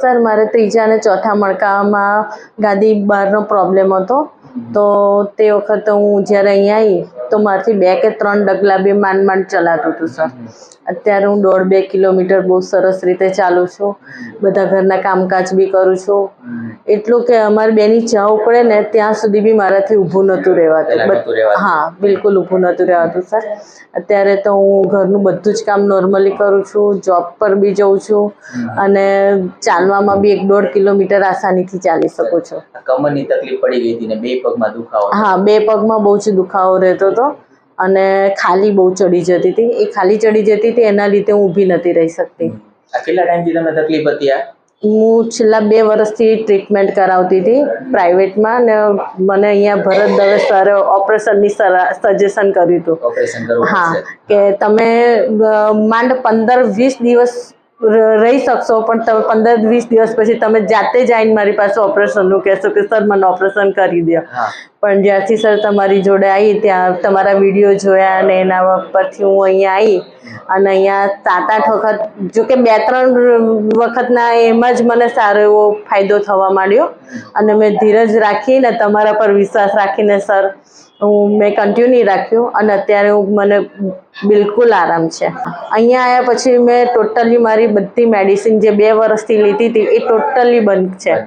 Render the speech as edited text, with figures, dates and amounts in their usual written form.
Sir મારે ત્રીજા અને ચોથા મણકામાં ગાદી બહારનો પ્રોબ્લેમ હતો, તો તે વખતે હું જ્યારે અહીંયા આવી તો મારાથી 2 કે 3 ડગલા બી માંડ ચલાતું હતું સર. અત્યારે હું 1.5-2 કિલોમીટર બહુ સરસ રીતે ચાલું છું, બધા ઘરના કામકાજ બી કરું છું. એટલું કે અમારે બેની ચા ઉકળે ને ત્યાં સુધી બી મારાથી ઊભું નહોતું રહેવાતું. હા, બિલકુલ ઊભું નહોતું રહેવાતું સર. અત્યારે તો હું ઘરનું બધું જ કામ નોર્મલી કરું છું, જોબ પર બી જઉં છું અને ચાલવામાં બી 1-1.5 કિલોમીટર આસાનીથી ચાલી શકું છું. કમરની તકલીફ પડી ગઈ હતી ને 2 પગમાં દુખાવો? હા, 2 પગમાં બહુ જ દુખાવો રહેતો હતો અને ખાલી બહુ ચડી જતી હતી. એ ખાલી ચડી જતી હતી એના લીધે હું ઊભી નથી રહી શકતી. આ કેટલા ટાઈમથી તમને તકલીફ હતી? હું છેલ્લા 2 વર્ષથી ટ્રીટમેન્ટ કરાવતી હતી પ્રાઇવેટમાં, ને મને અહીંયા ભરત દવે સરે ઓપરેશનની સજેશન કર્યું હતું. ઓપરેશન કરવું? હા, કે તમે માંડ 15-20 દિવસ રહી શકશો, પણ તમે 15-20 દિવસ પછી તમે જાતે જ આવીને મારી પાસે ઓપરેશનનું કહેશો કે સર મને ઓપરેશન કરી દો. પણ જ્યારથી સર તમારી જોડે આવી ત્યાં તમારા વિડીયો જોયા અને એના પરથી હું અહીંયા આવી અને અહીંયા 7-8 વખત, જો કે 2-3 વખતના એમાં જ મને સારો એવો ફાયદો થવા માંડ્યો અને મેં ધીરજ રાખીને તમારા પર વિશ્વાસ રાખીને સર મેં કન્ટિન્યુ રાખ્યું અને અત્યારે મને બિલકુલ આરામ છે. અહીંયા આવ્યા પછી મેં ટોટલી મારી બધી મેડિસિન જે 2 વર્ષથી લીધી હતી એ ટોટલી બંધ છે.